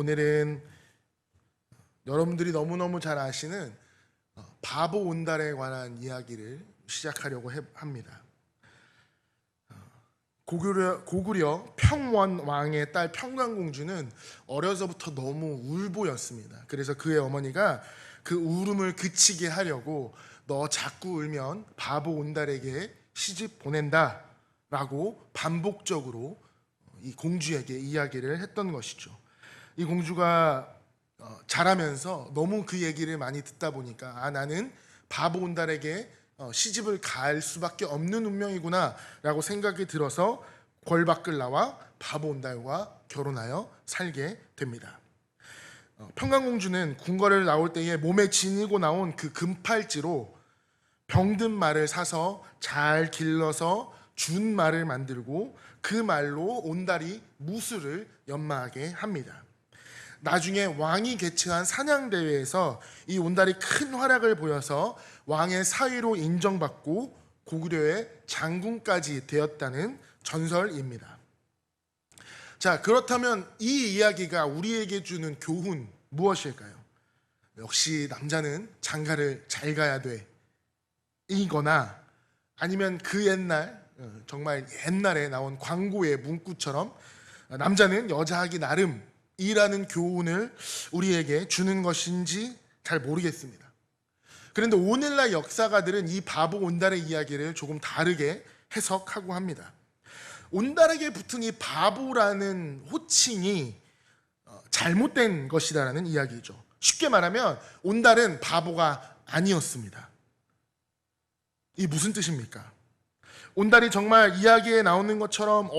오늘은 여러분들이 너무너무 잘 아시는 바보 온달에 관한 이야기를 시작하려고 합니다. 고구려 평원 왕의 딸 평강공주는 어려서부터 너무 울보였습니다. 그래서 그의 어머니가 그 울음을 그치게 하려고 너 자꾸 울면 바보 온달에게 시집 보낸다 라고 반복적으로 이 공주에게 이야기를 했던 것이죠. 이 공주가 자라면서 너무 그 얘기를 많이 듣다 보니까 나는 바보 온달에게 시집을 갈 수밖에 없는 운명이구나 라고 생각이 들어서 궐 밖을 나와 바보 온달과 결혼하여 살게 됩니다. 평강공주는 궁궐을 나올 때에 몸에 지니고 나온 그 금팔찌로 병든 말을 사서 잘 길러서 준 말을 만들고 그 말로 온달이 무술을 연마하게 합니다. 나중에 왕이 개최한 사냥대회에서 이 온달이 큰 활약을 보여서 왕의 사위로 인정받고 고구려의 장군까지 되었다는 전설입니다. 자, 그렇다면 이 이야기가 우리에게 주는 교훈 무엇일까요? 역시 남자는 장가를 잘 가야 돼 이거나 아니면 그 옛날 정말 옛날에 나온 광고의 문구처럼 남자는 여자하기 나름이라는 교훈을 우리에게 주는 것인지 잘 모르겠습니다. 그런데 오늘날 역사가들은 이 바보 온달의 이야기를 조금 다르게 해석하고 합니다. 온달에게 붙은 이 바보라는 호칭이 잘못된 것이다라는 이야기죠. 쉽게 말하면 온달은 바보가 아니었습니다. 이 무슨 뜻입니까? 온달이 정말 이야기에 나오는 것처럼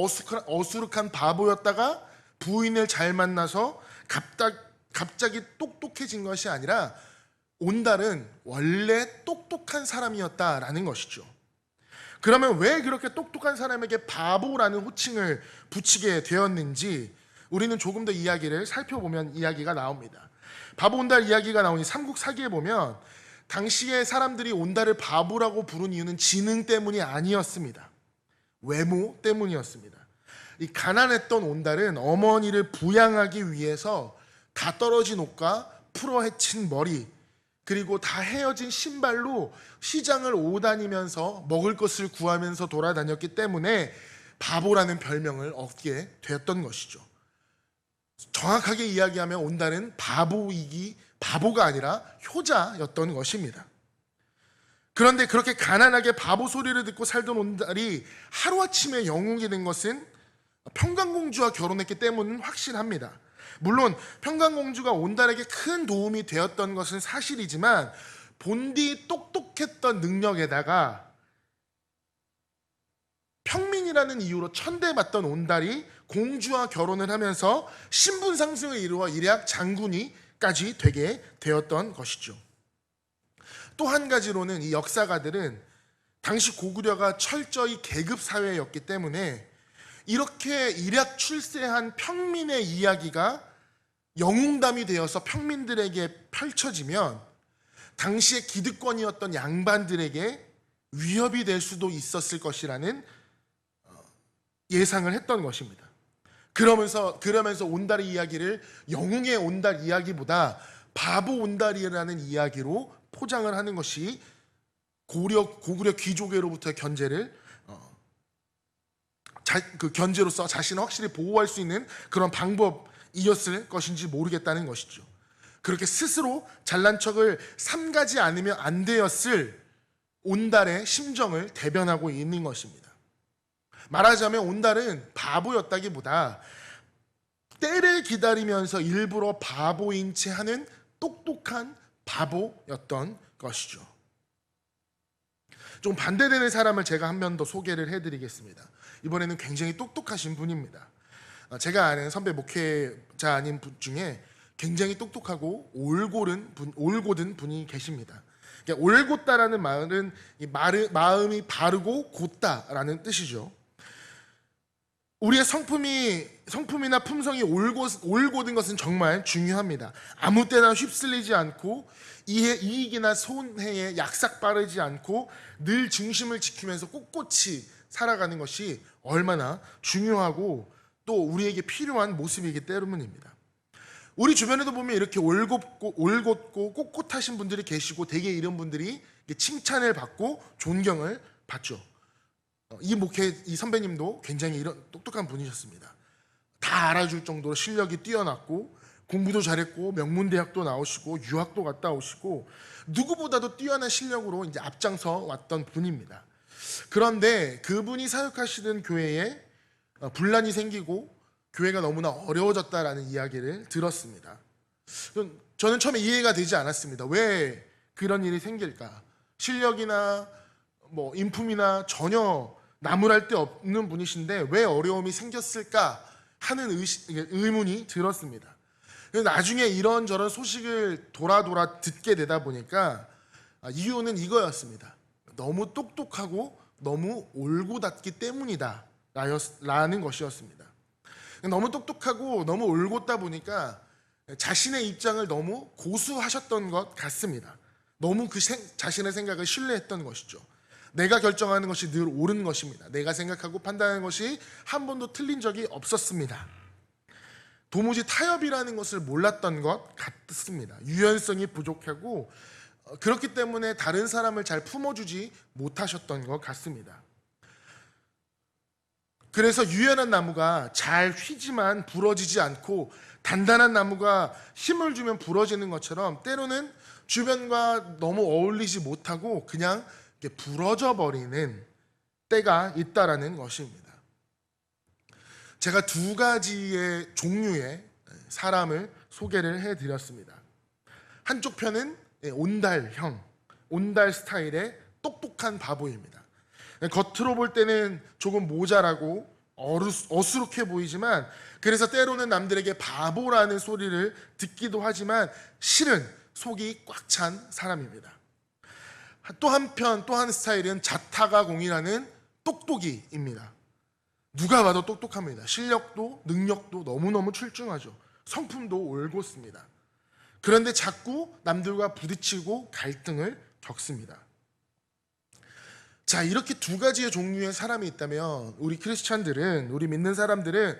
어수룩한 바보였다가 부인을 잘 만나서 갑자기 똑똑해진 것이 아니라 온달은 원래 똑똑한 사람이었다라는 것이죠. 그러면 왜 그렇게 똑똑한 사람에게 바보라는 호칭을 붙이게 되었는지 우리는 조금 더 이야기를 살펴보면 이야기가 나옵니다. 바보 온달 이야기가 나오니 삼국사기에 보면 당시에 사람들이 온달을 바보라고 부른 이유는 지능 때문이 아니었습니다. 외모 때문이었습니다. 이 가난했던 온달은 어머니를 부양하기 위해서 다 떨어진 옷과 풀어헤친 머리 그리고 다 헤어진 신발로 시장을 오다니면서 먹을 것을 구하면서 돌아다녔기 때문에 바보라는 별명을 얻게 되었던 것이죠. 정확하게 이야기하면 온달은 바보가 아니라 효자였던 것입니다. 그런데 그렇게 가난하게 바보 소리를 듣고 살던 온달이 하루아침에 영웅이 된 것은 평강공주와 결혼했기 때문은 확실합니다. 물론 평강공주가 온달에게 큰 도움이 되었던 것은 사실이지만 본디 똑똑했던 능력에다가 평민이라는 이유로 천대받던 온달이 공주와 결혼을 하면서 신분 상승을 이루어 일약 장군이까지 되게 되었던 것이죠. 또 한 가지로는 이 역사가들은 당시 고구려가 철저히 계급 사회였기 때문에 이렇게 일약 출세한 평민의 이야기가 영웅담이 되어서 평민들에게 펼쳐지면 당시의 기득권이었던 양반들에게 위협이 될 수도 있었을 것이라는 예상을 했던 것입니다. 그러면서 온달의 이야기를 영웅의 온달 이야기보다 바보 온달이라는 이야기로 포장을 하는 것이 고구려 귀족으로부터의 견제로서 자신을 확실히 보호할 수 있는 그런 방법이었을 것인지 모르겠다는 것이죠. 그렇게 스스로 잘난 척을 삼가지 않으면 안 되었을 온달의 심정을 대변하고 있는 것입니다. 말하자면 온달은 바보였다기보다 때를 기다리면서 일부러 바보인 채 하는 똑똑한 바보였던 것이죠. 좀 반대되는 사람을 제가 한 명 더 소개를 해드리겠습니다. 이번에는 굉장히 똑똑하신 분입니다. 제가 아는 선배 목회자 아닌 분 중에 굉장히 똑똑하고 올곧은 분이 계십니다. 올곧다라는 말은 마음이 바르고 곧다라는 뜻이죠. 우리의 성품이나 품성이 올곧은 것은 정말 중요합니다. 아무 때나 휩쓸리지 않고 이익이나 손해에 약삭빠르지 않고 늘 중심을 지키면서 꼿꼿이 살아가는 것이 얼마나 중요하고 또 우리에게 필요한 모습이기 때문입니다. 우리 주변에도 보면 이렇게 올곧고 꼿꼿하신 분들이 계시고 되게 이런 분들이 칭찬을 받고 존경을 받죠. 이 선배님도 굉장히 이런 똑똑한 분이셨습니다. 다 알아줄 정도로 실력이 뛰어났고 공부도 잘했고 명문대학도 나오시고 유학도 갔다 오시고 누구보다도 뛰어난 실력으로 이제 앞장서 왔던 분입니다. 그런데 그분이 사역하시는 교회에 분란이 생기고 교회가 너무나 어려워졌다라는 이야기를 들었습니다. 저는 처음에 이해가 되지 않았습니다. 왜 그런 일이 생길까? 실력이나 뭐 인품이나 전혀 나무랄 데 없는 분이신데 왜 어려움이 생겼을까 하는 의문이 들었습니다. 나중에 이런저런 소식을 돌아 듣게 되다 보니까 이유는 이거였습니다. 너무 똑똑하고 너무 올곧았기 때문이다 라는 것이었습니다. 너무 똑똑하고 너무 올곧다 보니까 자신의 입장을 너무 고수하셨던 것 같습니다. 너무 자신의 생각을 신뢰했던 것이죠. 내가 결정하는 것이 늘 옳은 것입니다. 내가 생각하고 판단하는 것이 한 번도 틀린 적이 없었습니다. 도무지 타협이라는 것을 몰랐던 것 같습니다. 유연성이 부족하고 그렇기 때문에 다른 사람을 잘 품어주지 못하셨던 것 같습니다. 그래서 유연한 나무가 잘 휘지만 부러지지 않고 단단한 나무가 힘을 주면 부러지는 것처럼 때로는 주변과 너무 어울리지 못하고 그냥 부러져 버리는 때가 있다라는 것입니다. 제가 두 가지의 종류의 사람을 소개를 해드렸습니다. 한쪽 편은 온달형, 온달 스타일의 똑똑한 바보입니다. 겉으로 볼 때는 조금 모자라고 어수룩해 보이지만 그래서 때로는 남들에게 바보라는 소리를 듣기도 하지만 실은 속이 꽉 찬 사람입니다. 또 한편 또 한 스타일은 자타가 공인하는 똑똑이입니다. 누가 봐도 똑똑합니다. 실력도 능력도 너무너무 출중하죠. 성품도 올곧습니다. 그런데 자꾸 남들과 부딪히고 갈등을 겪습니다. 자, 이렇게 두 가지의 종류의 사람이 있다면 우리 크리스찬들은, 우리 믿는 사람들은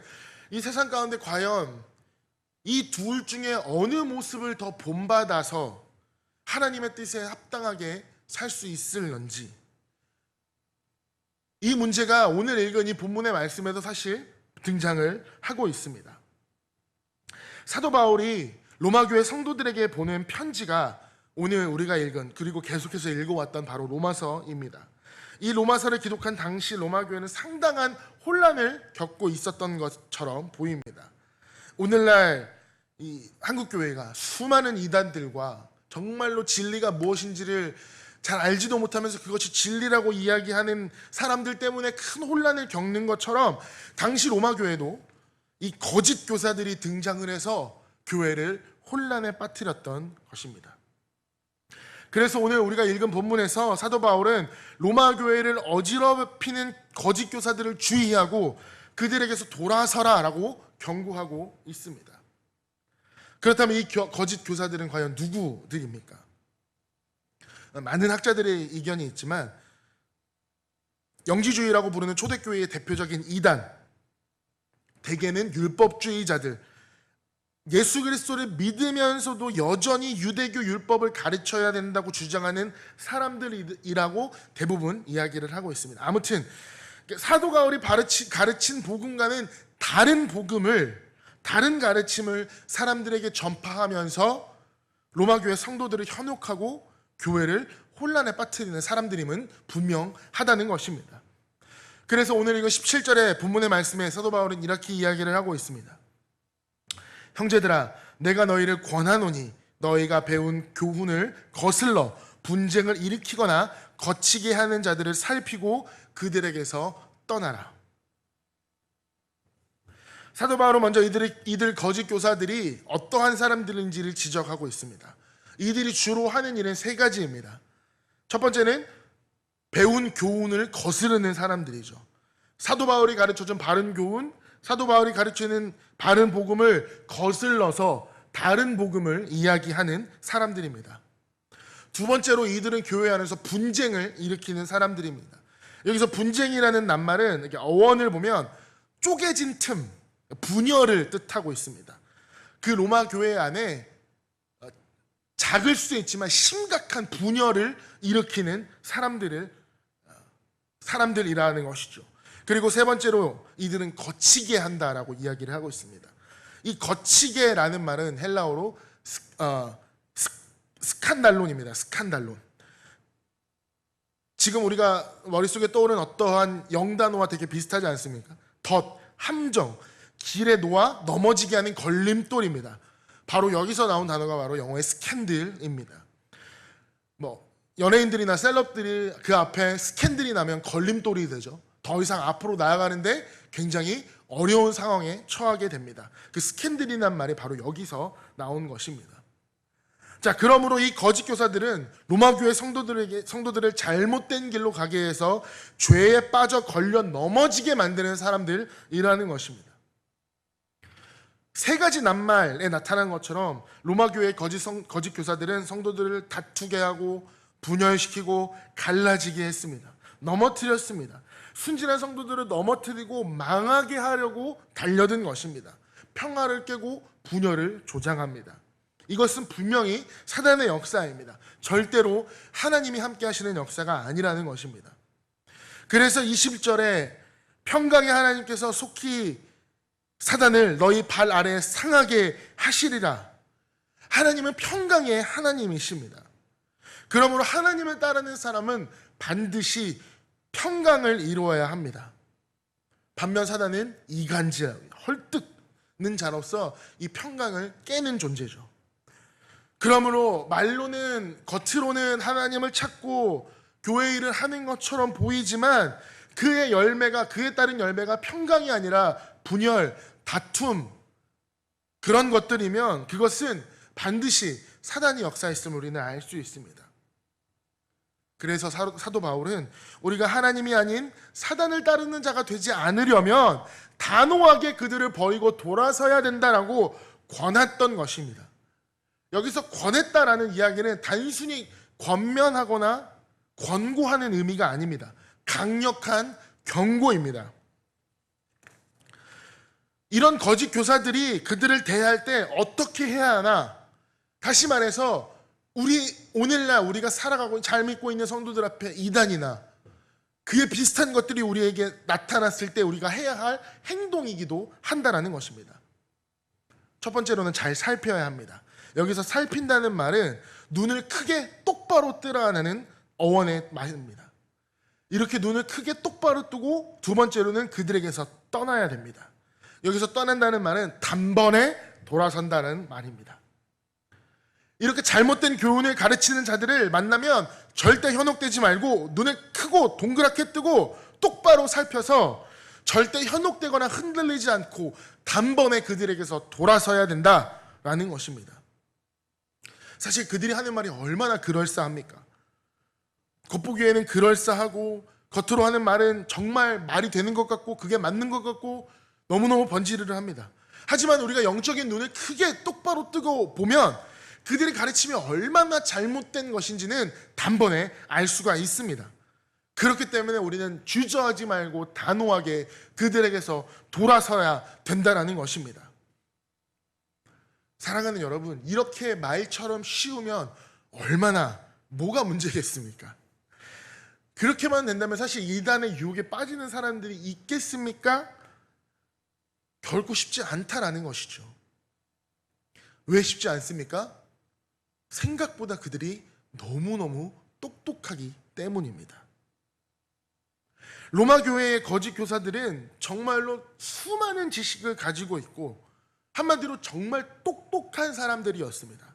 이 세상 가운데 과연 이 둘 중에 어느 모습을 더 본받아서 하나님의 뜻에 합당하게 살 수 있을런지, 이 문제가 오늘 읽은 이 본문의 말씀에도 사실 등장을 하고 있습니다. 사도 바울이 로마 교회 성도들에게 보낸 편지가 오늘 우리가 읽은, 그리고 계속해서 읽어왔던 바로 로마서입니다. 이 로마서를 기록한 당시 로마 교회는 상당한 혼란을 겪고 있었던 것처럼 보입니다. 오늘날 이 한국 교회가 수많은 이단들과 정말로 진리가 무엇인지를 잘 알지도 못하면서 그것이 진리라고 이야기하는 사람들 때문에 큰 혼란을 겪는 것처럼 당시 로마 교회도 이 거짓 교사들이 등장을 해서 교회를 혼란에 빠뜨렸던 것입니다. 그래서 오늘 우리가 읽은 본문에서 사도 바울은 로마 교회를 어지럽히는 거짓 교사들을 주의하고 그들에게서 돌아서라라고 경고하고 있습니다. 그렇다면 이 거짓 교사들은 과연 누구들입니까? 많은 학자들의 의견이 있지만 영지주의라고 부르는 초대교회의 대표적인 이단, 대개는 율법주의자들, 예수 그리스도를 믿으면서도 여전히 유대교 율법을 가르쳐야 된다고 주장하는 사람들이라고 대부분 이야기를 하고 있습니다. 아무튼 사도 바울이 가르친 복음과는 다른 복음을, 다른 가르침을 사람들에게 전파하면서 로마 교회 성도들을 현혹하고 교회를 혼란에 빠뜨리는 사람들임은 분명하다는 것입니다. 그래서 오늘 이거 17절의 본문의 말씀에 사도 바울은 이렇게 이야기를 하고 있습니다. 형제들아, 내가 너희를 권하노니 너희가 배운 교훈을 거슬러 분쟁을 일으키거나 거치게 하는 자들을 살피고 그들에게서 떠나라. 사도 바울은 먼저 이들 거짓 교사들이 어떠한 사람들인지를 지적하고 있습니다. 이들이 주로 하는 일은 세 가지입니다. 첫 번째는 배운 교훈을 거스르는 사람들이죠. 사도 바울이 가르쳐준 바른 교훈, 사도 바울이 가르치는 바른 복음을 거슬러서 다른 복음을 이야기하는 사람들입니다. 두 번째로 이들은 교회 안에서 분쟁을 일으키는 사람들입니다. 여기서 분쟁이라는 낱말은 이렇게 어원을 보면 쪼개진 틈, 분열을 뜻하고 있습니다. 그 로마 교회 안에 작을 수 있지만 심각한 분열을 일으키는 사람들이라는 것이죠. 그리고 세 번째로 이들은 거치게 한다라고 이야기를 하고 있습니다. 이 거치게라는 말은 헬라어로 스칸달론입니다. 스칸달론. 지금 우리가 머릿속에 떠오르는 어떠한 영단어와 되게 비슷하지 않습니까? 덫, 함정, 길에 놓아 넘어지게 하는 걸림돌입니다. 바로 여기서 나온 단어가 바로 영어의 스캔들입니다. 연예인들이나 셀럽들이 그 앞에 스캔들이 나면 걸림돌이 되죠. 더 이상 앞으로 나아가는데 굉장히 어려운 상황에 처하게 됩니다. 그 스캔들이란 말이 바로 여기서 나온 것입니다. 자, 그러므로 이 거짓 교사들은 로마 교회 성도들을 잘못된 길로 가게 해서 죄에 빠져 걸려 넘어지게 만드는 사람들이라는 것입니다. 세 가지 낱말에 나타난 것처럼 로마 교회의 거짓 교사들은 성도들을 다투게 하고 분열시키고 갈라지게 했습니다. 넘어뜨렸습니다. 순진한 성도들을 넘어뜨리고 망하게 하려고 달려든 것입니다. 평화를 깨고 분열을 조장합니다. 이것은 분명히 사단의 역사입니다. 절대로 하나님이 함께 하시는 역사가 아니라는 것입니다. 그래서 21절에 평강의 하나님께서 속히 사단을 너희 발 아래에 상하게 하시리라. 하나님은 평강의 하나님이십니다. 그러므로 하나님을 따르는 사람은 반드시 평강을 이루어야 합니다. 반면 사단은 이간질, 헐뜯는 자로서 이 평강을 깨는 존재죠. 그러므로 겉으로는 하나님을 찾고 교회 일을 하는 것처럼 보이지만 그에 따른 열매가 평강이 아니라 분열, 다툼, 그런 것들이면 그것은 반드시 사단이 역사했음을 우리는 알 수 있습니다. 그래서 사도 바울은 우리가 하나님이 아닌 사단을 따르는 자가 되지 않으려면 단호하게 그들을 버리고 돌아서야 된다라고 권했던 것입니다. 여기서 권했다라는 이야기는 단순히 권면하거나 권고하는 의미가 아닙니다. 강력한 경고입니다. 이런 거짓 교사들이 그들을 대할 때 어떻게 해야 하나? 다시 말해서 오늘날 우리가 살아가고 잘 믿고 있는 성도들 앞에 이단이나 그에 비슷한 것들이 우리에게 나타났을 때 우리가 해야 할 행동이기도 한다라는 것입니다. 첫 번째로는 잘 살펴야 합니다. 여기서 살핀다는 말은 눈을 크게 똑바로 뜨라는 어원의 말입니다. 이렇게 눈을 크게 똑바로 뜨고 두 번째로는 그들에게서 떠나야 됩니다. 여기서 떠난다는 말은 단번에 돌아선다는 말입니다. 이렇게 잘못된 교훈을 가르치는 자들을 만나면 절대 현혹되지 말고 눈을 크고 동그랗게 뜨고 똑바로 살펴서 절대 현혹되거나 흔들리지 않고 단번에 그들에게서 돌아서야 된다라는 것입니다. 사실 그들이 하는 말이 얼마나 그럴싸합니까? 겉보기에는 그럴싸하고 겉으로 하는 말은 정말 말이 되는 것 같고 그게 맞는 것 같고 너무너무 번지르르 합니다. 하지만 우리가 영적인 눈을 크게 똑바로 뜨고 보면 그들의 가르침이 얼마나 잘못된 것인지는 단번에 알 수가 있습니다. 그렇기 때문에 우리는 주저하지 말고 단호하게 그들에게서 돌아서야 된다는 것입니다. 사랑하는 여러분, 이렇게 말처럼 쉬우면 뭐가 문제겠습니까? 그렇게만 된다면 사실 이단의 유혹에 빠지는 사람들이 있겠습니까? 결코 쉽지 않다라는 것이죠. 왜 쉽지 않습니까? 생각보다 그들이 너무너무 똑똑하기 때문입니다. 로마 교회의 거짓 교사들은 정말로 수많은 지식을 가지고 있고 한마디로 정말 똑똑한 사람들이었습니다.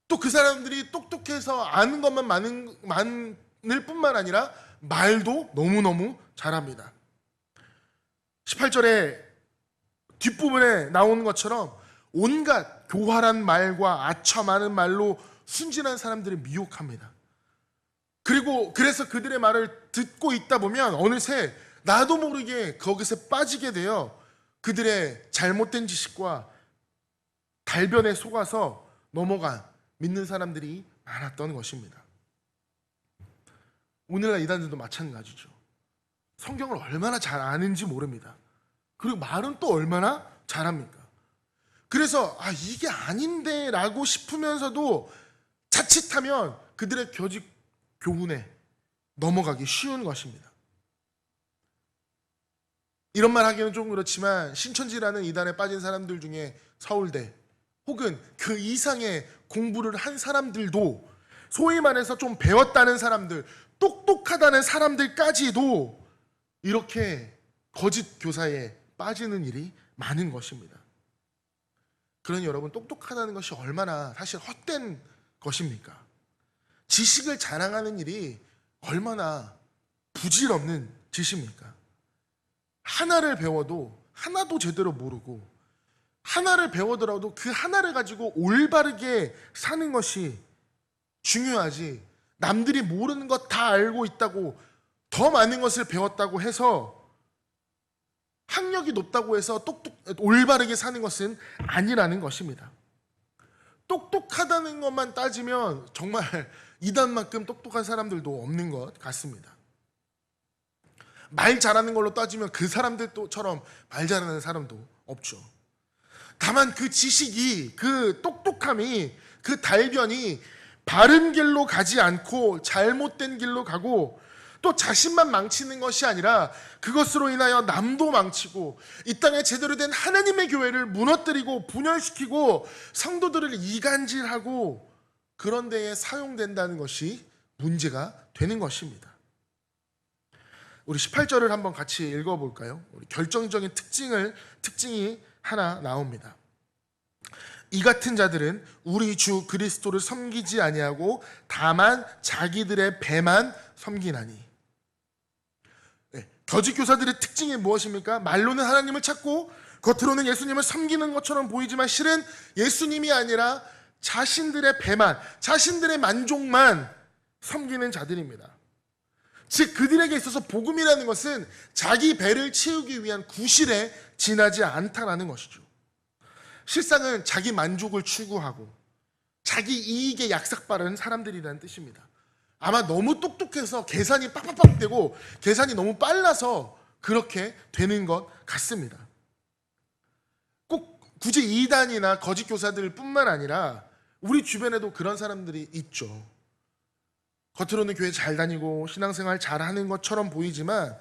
또 그 사람들이 똑똑해서 아는 것만 많을 뿐만 아니라 말도 너무너무 잘합니다. 18절에 뒷부분에 나오는 것처럼 온갖 교활한 말과 아첨 많은 말로 순진한 사람들을 미혹합니다. 그래서 그들의 말을 듣고 있다 보면 어느새 나도 모르게 거기서 빠지게 되어 그들의 잘못된 지식과 달변에 속아서 넘어간 믿는 사람들이 많았던 것입니다. 오늘날 이단들도 마찬가지죠. 성경을 얼마나 잘 아는지 모릅니다. 그리고 말은 또 얼마나 잘합니까? 그래서 이게 아닌데 라고 싶으면서도 자칫하면 그들의 교직 교훈에 넘어가기 쉬운 것입니다. 이런 말 하기는 좀 그렇지만 신천지라는 이단에 빠진 사람들 중에 서울대 혹은 그 이상의 공부를 한 사람들도, 소위 말해서 좀 배웠다는 사람들, 똑똑하다는 사람들까지도 이렇게 거짓 교사에 빠지는 일이 많은 것입니다. 그러니 여러분, 똑똑하다는 것이 얼마나 사실 헛된 것입니까? 지식을 자랑하는 일이 얼마나 부질없는 짓입니까? 하나를 배워도 하나도 제대로 모르고, 하나를 배우더라도 그 하나를 가지고 올바르게 사는 것이 중요하지, 남들이 모르는 것 다 알고 있다고, 더 많은 것을 배웠다고 해서, 학력이 높다고 해서 올바르게 사는 것은 아니라는 것입니다. 똑똑하다는 것만 따지면 정말 이단만큼 똑똑한 사람들도 없는 것 같습니다. 말 잘하는 걸로 따지면 그 사람들처럼 말 잘하는 사람도 없죠. 다만 그 지식이, 그 똑똑함이, 그 달변이 바른 길로 가지 않고 잘못된 길로 가고, 또 자신만 망치는 것이 아니라 그것으로 인하여 남도 망치고 이 땅에 제대로 된 하나님의 교회를 무너뜨리고 분열시키고 성도들을 이간질하고 그런 데에 사용된다는 것이 문제가 되는 것입니다. 우리 18절을 한번 같이 읽어볼까요? 우리 결정적인 특징이 하나 나옵니다. 이 같은 자들은 우리 주 그리스도를 섬기지 아니하고 다만 자기들의 배만 섬기나니. 거짓 교사들의 특징이 무엇입니까? 말로는 하나님을 찾고 겉으로는 예수님을 섬기는 것처럼 보이지만 실은 예수님이 아니라 자신들의 배만, 자신들의 만족만 섬기는 자들입니다. 즉 그들에게 있어서 복음이라는 것은 자기 배를 채우기 위한 구실에 지나지 않다라는 것이죠. 실상은 자기 만족을 추구하고 자기 이익에 약삭빠른 사람들이라는 뜻입니다. 아마 너무 똑똑해서 계산이 빡빡빡 되고 계산이 너무 빨라서 그렇게 되는 것 같습니다. 꼭 굳이 이단이나 거짓 교사들 뿐만 아니라 우리 주변에도 그런 사람들이 있죠. 겉으로는 교회 잘 다니고 신앙생활 잘하는 것처럼 보이지만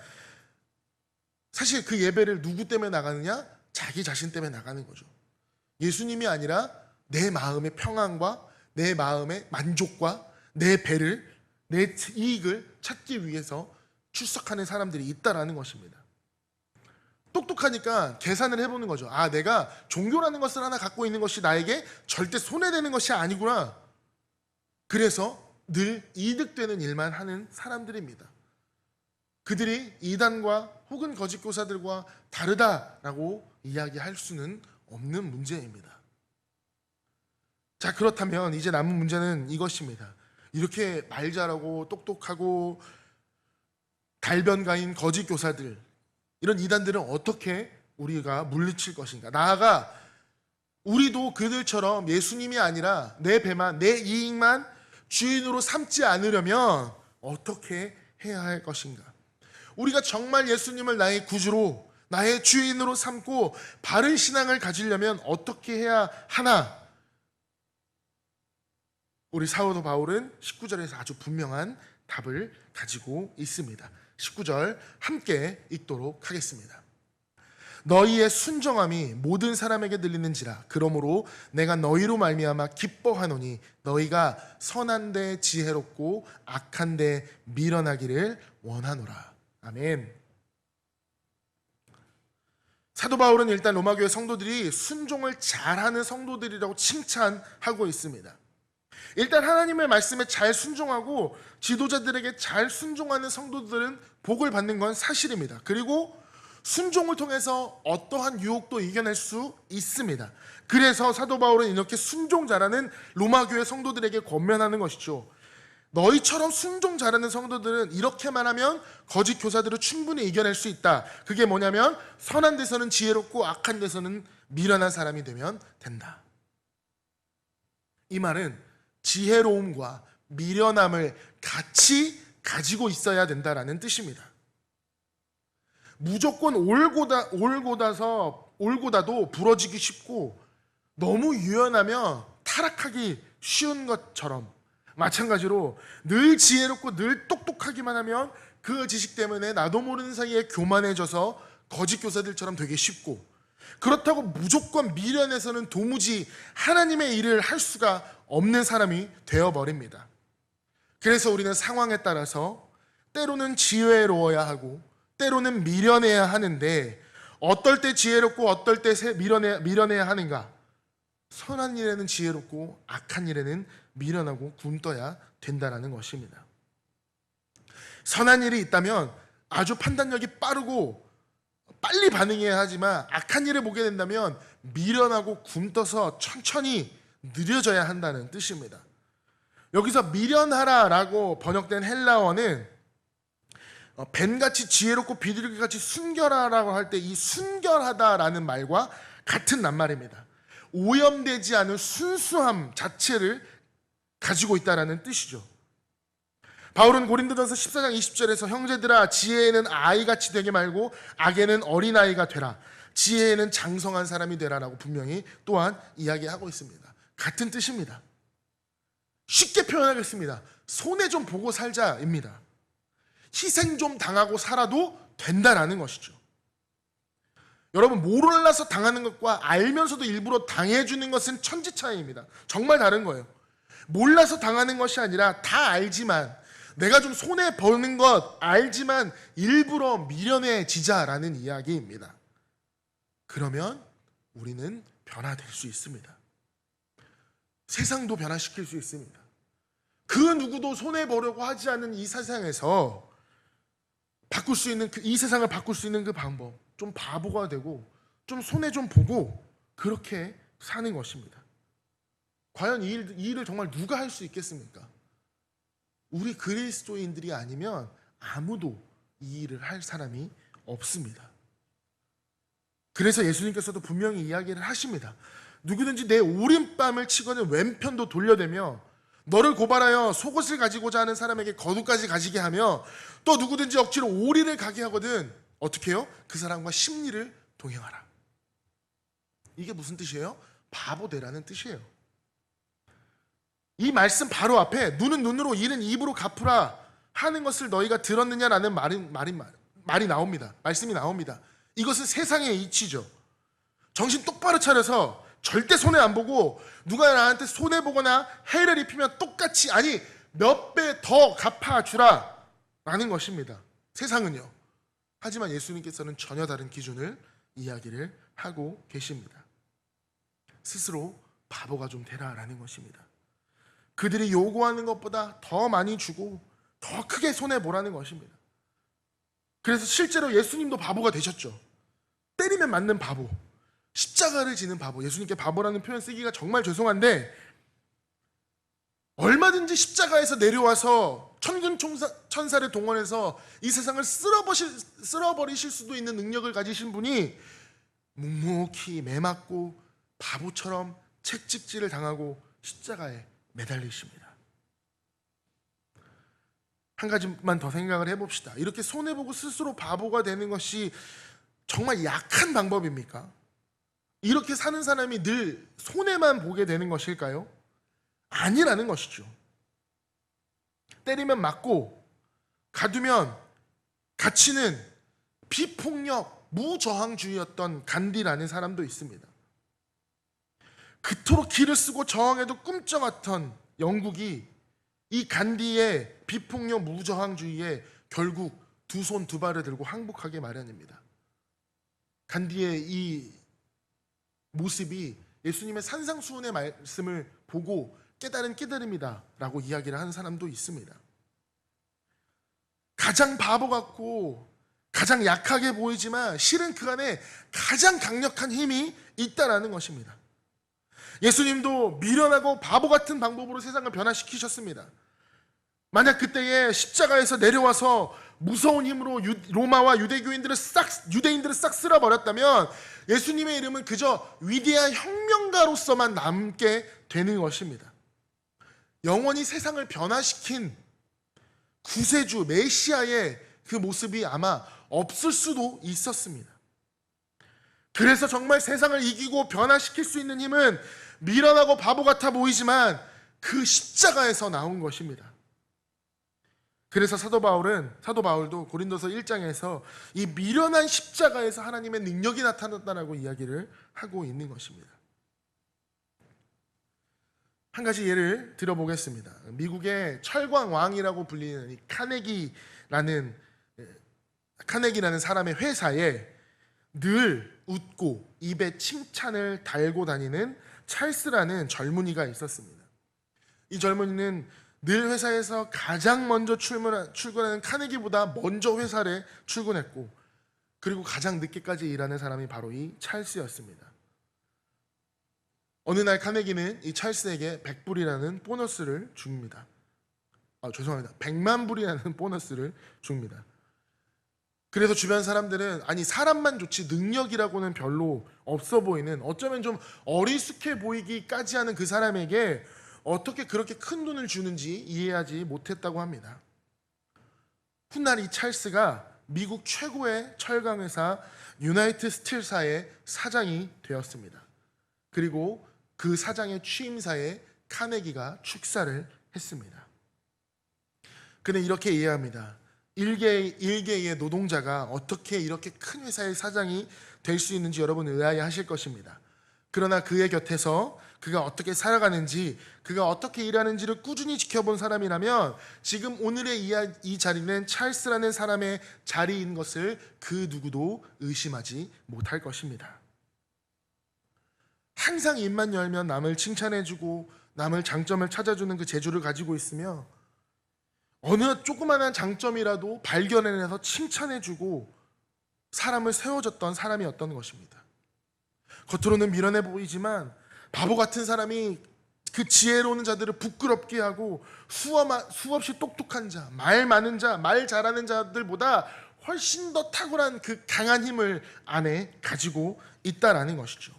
사실 그 예배를 누구 때문에 나가느냐? 자기 자신 때문에 나가는 거죠. 예수님이 아니라 내 마음의 평안과 내 마음의 만족과 내 배를, 내 이익을 찾기 위해서 출석하는 사람들이 있다라는 것입니다. 똑똑하니까 계산을 해보는 거죠. 내가 종교라는 것을 하나 갖고 있는 것이 나에게 절대 손해되는 것이 아니구나. 그래서 늘 이득되는 일만 하는 사람들입니다. 그들이 이단과 혹은 거짓 교사들과 다르다라고 이야기할 수는 없는 문제입니다. 자, 그렇다면 이제 남은 문제는 이것입니다. 이렇게 말 잘하고 똑똑하고 달변가인 거짓 교사들, 이런 이단들은 어떻게 우리가 물리칠 것인가? 나아가 우리도 그들처럼 예수님이 아니라 내 배만, 내 이익만 주인으로 삼지 않으려면 어떻게 해야 할 것인가? 우리가 정말 예수님을 나의 구주로, 나의 주인으로 삼고 바른 신앙을 가지려면 어떻게 해야 하나? 우리 사도 바울은 19절에서 아주 분명한 답을 가지고 있습니다. 19절 함께 읽도록 하겠습니다. 너희의 순정함이 모든 사람에게 들리는지라. 그러므로 내가 너희로 말미암아 기뻐하노니 너희가 선한데 지혜롭고 악한데 미련하기를 원하노라. 아멘. 사도 바울은 일단 로마교회 성도들이 순종을 잘하는 성도들이라고 칭찬하고 있습니다. 일단 하나님의 말씀에 잘 순종하고 지도자들에게 잘 순종하는 성도들은 복을 받는 건 사실입니다. 그리고 순종을 통해서 어떠한 유혹도 이겨낼 수 있습니다. 그래서 사도 바울은 이렇게 순종 잘하는 로마교회 성도들에게 권면하는 것이죠. 너희처럼 순종 잘하는 성도들은 이렇게만 하면 거짓 교사들을 충분히 이겨낼 수 있다. 그게 뭐냐면 선한 데서는 지혜롭고 악한 데서는 미련한 사람이 되면 된다. 이 말은 지혜로움과 미련함을 같이 가지고 있어야 된다라는 뜻입니다. 무조건 올고다도 부러지기 쉽고 너무 유연하면 타락하기 쉬운 것처럼, 마찬가지로 늘 지혜롭고 늘 똑똑하기만 하면 그 지식 때문에 나도 모르는 사이에 교만해져서 거짓 교사들처럼 되기 쉽고, 그렇다고 무조건 미련해서는 도무지 하나님의 일을 할 수가 없는 사람이 되어버립니다. 그래서 우리는 상황에 따라서 때로는 지혜로워야 하고 때로는 미련해야 하는데, 어떨 때 지혜롭고 어떨 때 미련해야 하는가? 선한 일에는 지혜롭고 악한 일에는 미련하고 굼떠야 된다는 것입니다. 선한 일이 있다면 아주 판단력이 빠르고 빨리 반응해야 하지만, 악한 일을 보게 된다면 미련하고 굼떠서 천천히 느려져야 한다는 뜻입니다. 여기서 미련하라라고 번역된 헬라어는 뱀같이 지혜롭고 비둘기같이 순결하라고 할 때 이 순결하다라는 말과 같은 낱말입니다. 오염되지 않은 순수함 자체를 가지고 있다라는 뜻이죠. 바울은 고린도전서 14장 20절에서 형제들아, 지혜에는 아이같이 되게 말고 악에는 어린아이가 되라, 지혜에는 장성한 사람이 되라라고 분명히 또한 이야기하고 있습니다. 같은 뜻입니다. 쉽게 표현하겠습니다. 손해 좀 보고 살자입니다. 희생 좀 당하고 살아도 된다라는 것이죠. 여러분, 몰라서 당하는 것과 알면서도 일부러 당해주는 것은 천지 차이입니다. 정말 다른 거예요. 몰라서 당하는 것이 아니라 다 알지만, 내가 좀 손해 보는 것 알지만 일부러 미련해지자라는 이야기입니다. 그러면 우리는 변화될 수 있습니다. 세상도 변화시킬 수 있습니다. 그 누구도 손해 보려고 하지 않는 이 세상에서 바꿀 수 있는 이 세상을 바꿀 수 있는 그 방법, 좀 바보가 되고 좀 손해 좀 보고 그렇게 사는 것입니다. 과연 이 일을 정말 누가 할 수 있겠습니까? 우리 그리스도인들이 아니면 아무도 이 일을 할 사람이 없습니다. 그래서 예수님께서도 분명히 이야기를 하십니다. 누구든지 내 오른뺨을 치거든 왼편도 돌려대며, 너를 고발하여 속옷을 가지고자 하는 사람에게 겉옷까지 가지게 하며, 또 누구든지 억지로 오리를 가게 하거든 어떻게 해요? 그 사람과 심리를 동행하라. 이게 무슨 뜻이에요? 바보 되라는 뜻이에요. 이 말씀 바로 앞에 눈은 눈으로 이는 입으로 갚으라 하는 것을 너희가 들었느냐라는 말이 나옵니다. 말씀이 나옵니다. 이것은 세상의 이치죠. 정신 똑바로 차려서 절대 손해 안 보고, 누가 나한테 손해 보거나 해를 입히면 똑같이, 아니 몇 배 더 갚아주라 라는 것입니다. 세상은요. 하지만 예수님께서는 전혀 다른 기준을 이야기를 하고 계십니다. 스스로 바보가 좀 되라 라는 것입니다. 그들이 요구하는 것보다 더 많이 주고 더 크게 손해보라는 것입니다. 그래서 실제로 예수님도 바보가 되셨죠. 때리면 맞는 바보, 십자가를 지는 바보. 예수님께 바보라는 표현 쓰기가 정말 죄송한데, 얼마든지 십자가에서 내려와서 천군 천사를 동원해서 이 세상을 쓸어버리실 수도 있는 능력을 가지신 분이 묵묵히 매맞고 바보처럼 채찍질을 당하고 십자가에 매달리십니다. 한 가지만 더 생각을 해봅시다. 이렇게 손해보고 스스로 바보가 되는 것이 정말 약한 방법입니까? 이렇게 사는 사람이 늘 손해만 보게 되는 것일까요? 아니라는 것이죠. 때리면 맞고 가두면 갇히는 비폭력, 무저항주의였던 간디라는 사람도 있습니다. 그토록 기를 쓰고 저항해도 꿈쩍었던 영국이 이 간디의 비폭력 무저항주의에 결국 두 손 두 발을 들고 항복하게 마련입니다. 간디의 이 모습이 예수님의 산상수훈의 말씀을 보고 깨달은 깨달음이다 라고 이야기를 하는 사람도 있습니다. 가장 바보 같고 가장 약하게 보이지만 실은 그 안에 가장 강력한 힘이 있다라는 것입니다. 예수님도 미련하고 바보 같은 방법으로 세상을 변화시키셨습니다. 만약 그때에 십자가에서 내려와서 무서운 힘으로 로마와 유대인들을 싹 쓸어버렸다면 예수님의 이름은 그저 위대한 혁명가로서만 남게 되는 것입니다. 영원히 세상을 변화시킨 구세주 메시아의 그 모습이 아마 없을 수도 있었습니다. 그래서 정말 세상을 이기고 변화시킬 수 있는 힘은 미련하고 바보 같아 보이지만 그 십자가에서 나온 것입니다. 그래서 사도 바울도 고린도서 1장에서 이 미련한 십자가에서 하나님의 능력이 나타났다라고 이야기를 하고 있는 것입니다. 한 가지 예를 들어보겠습니다. 미국의 철광 왕이라고 불리는 이 카네기라는 사람의 회사에 늘 웃고 입에 칭찬을 달고 다니는 찰스라는 젊은이가 있었습니다. 이 젊은이는 늘 회사에서 가장 먼저 출근하는 카네기보다 먼저 회사에 출근했고, 그리고 가장 늦게까지 일하는 사람이 바로 이 찰스였습니다. 어느 날 카네기는 이 찰스에게 100불이라는 보너스를 줍니다. 100만 불이라는 보너스를 줍니다. 그래서 주변 사람들은 아니 사람만 좋지 능력이라고는 별로 없어 보이는, 어쩌면 좀 어리숙해 보이기까지 하는 그 사람에게 어떻게 그렇게 큰 돈을 주는지 이해하지 못했다고 합니다. 훗날 이 찰스가 미국 최고의 철강회사 유나이트 스틸사의 사장이 되었습니다. 그리고 그 사장의 취임사에 카네기가 축사를 했습니다. 그는 이렇게 이해합니다. 일개의 노동자가 어떻게 이렇게 큰 회사의 사장이 될 수 있는지 여러분은 의아해하실 것입니다. 그러나 그의 곁에서 그가 어떻게 살아가는지, 그가 어떻게 일하는지를 꾸준히 지켜본 사람이라면 지금 오늘의 이 자리는 찰스라는 사람의 자리인 것을 그 누구도 의심하지 못할 것입니다. 항상 입만 열면 남을 칭찬해주고 남을 장점을 찾아주는 그 재주를 가지고 있으며, 어느 조그마한 장점이라도 발견해내서 칭찬해주고 사람을 세워줬던 사람이었던 것입니다. 겉으로는 미련해 보이지만 바보 같은 사람이 그 지혜로운 자들을 부끄럽게 하고 수없이 똑똑한 자, 말 많은 자, 말 잘하는 자들보다 훨씬 더 탁월한 그 강한 힘을 안에 가지고 있다라는 것이죠.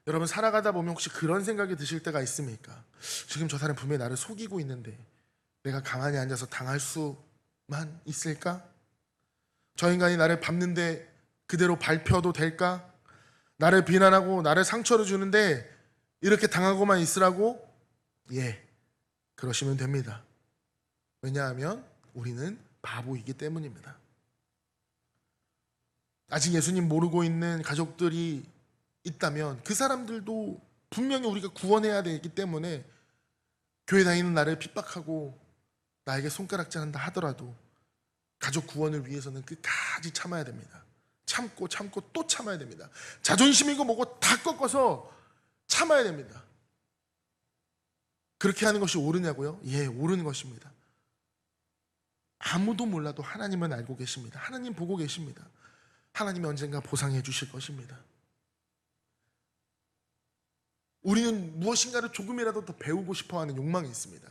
여러분, 살아가다 보면 혹시 그런 생각이 드실 때가 있습니까? 지금 저 사람 분명히 나를 속이고 있는데 내가 가만히 앉아서 당할 수만 있을까? 저 인간이 나를 밟는데 그대로 밟혀도 될까? 나를 비난하고 나를 상처를 주는데 이렇게 당하고만 있으라고? 예, 그러시면 됩니다. 왜냐하면 우리는 바보이기 때문입니다. 아직 예수님 모르고 있는 가족들이 있다면 그 사람들도 분명히 우리가 구원해야 되기 때문에 교회 다니는 나를 핍박하고 나에게 손가락질한다 하더라도 가족 구원을 위해서는 끝까지 참아야 됩니다. 참고 또 참아야 됩니다. 자존심이고 뭐고 다 꺾어서 참아야 됩니다. 그렇게 하는 것이 옳으냐고요? 예, 옳은 것입니다. 아무도 몰라도 하나님은 알고 계십니다. 하나님 보고 계십니다. 하나님이 언젠가 보상해 주실 것입니다. 우리는 무엇인가를 조금이라도 더 배우고 싶어하는 욕망이 있습니다.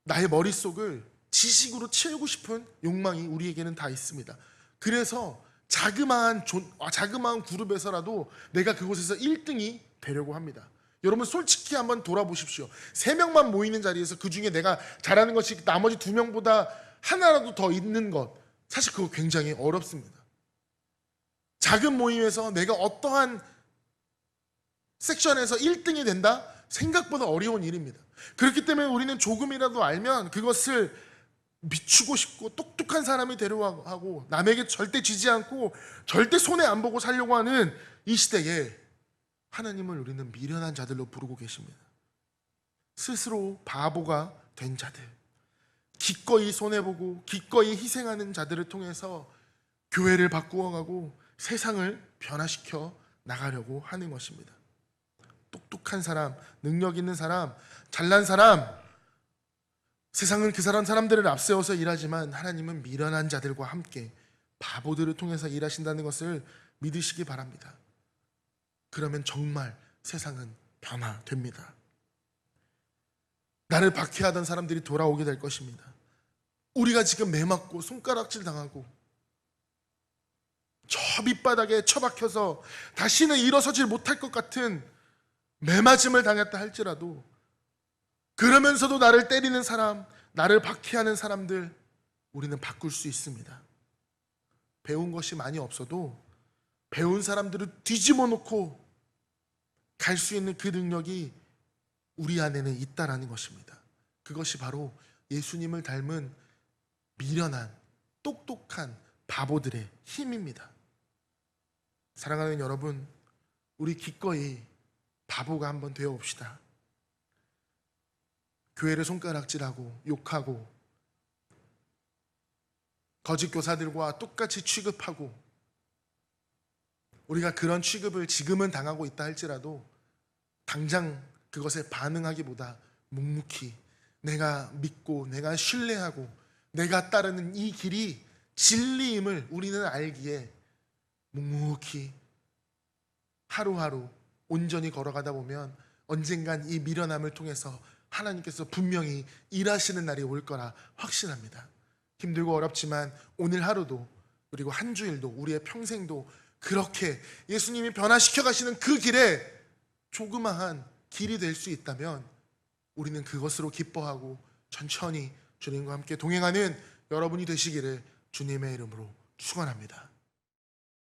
나의 머릿속을 지식으로 채우고 싶은 욕망이 우리에게는 다 있습니다. 그래서 자그마한 그룹에서라도 내가 그곳에서 1등이 되려고 합니다. 여러분 솔직히 한번 돌아보십시오. 3명만 모이는 자리에서 그 중에 내가 잘하는 것이 나머지 2명보다 하나라도 더 있는 것, 사실 그거 굉장히 어렵습니다. 작은 모임에서 내가 어떠한 섹션에서 1등이 된다? 생각보다 어려운 일입니다. 그렇기 때문에 우리는 조금이라도 알면 그것을 미치고 싶고 똑똑한 사람이 되려고 하고 남에게 절대 지지 않고 절대 손해 안 보고 살려고 하는 이 시대에 하나님을 우리는 미련한 자들로 부르고 계십니다. 스스로 바보가 된 자들, 기꺼이 손해보고 기꺼이 희생하는 자들을 통해서 교회를 바꾸어가고 세상을 변화시켜 나가려고 하는 것입니다. 똑똑한 사람, 능력 있는 사람, 잘난 사람, 세상은 그 사람들을 앞세워서 일하지만 하나님은 미련한 자들과 함께 바보들을 통해서 일하신다는 것을 믿으시기 바랍니다. 그러면 정말 세상은 변화됩니다. 나를 박해하던 사람들이 돌아오게 될 것입니다. 우리가 지금 매맞고 손가락질 당하고 저 밑바닥에 처박혀서 다시는 일어서질 못할 것 같은 매맞음을 당했다 할지라도 그러면서도 나를 때리는 사람, 나를 박해하는 사람들 우리는 바꿀 수 있습니다. 배운 것이 많이 없어도 배운 사람들을 뒤집어 놓고 갈 수 있는 그 능력이 우리 안에는 있다라는 것입니다. 그것이 바로 예수님을 닮은 미련한 똑똑한 바보들의 힘입니다. 사랑하는 여러분, 우리 기꺼이 바보가 한번 되어 봅시다. 교회를 손가락질하고 욕하고 거짓 교사들과 똑같이 취급하고, 우리가 그런 취급을 지금은 당하고 있다 할지라도 당장 그것에 반응하기보다 묵묵히 내가 믿고 내가 신뢰하고 내가 따르는 이 길이 진리임을 우리는 알기에 묵묵히 하루하루 온전히 걸어가다 보면 언젠간 이 미련함을 통해서 하나님께서 분명히 일하시는 날이 올 거라 확신합니다. 힘들고 어렵지만 오늘 하루도, 그리고 한 주일도, 우리의 평생도 그렇게 예수님이 변화시켜 가시는 그 길에 조그마한 길이 될 수 있다면 우리는 그것으로 기뻐하고 천천히 주님과 함께 동행하는 여러분이 되시기를 주님의 이름으로 축원합니다.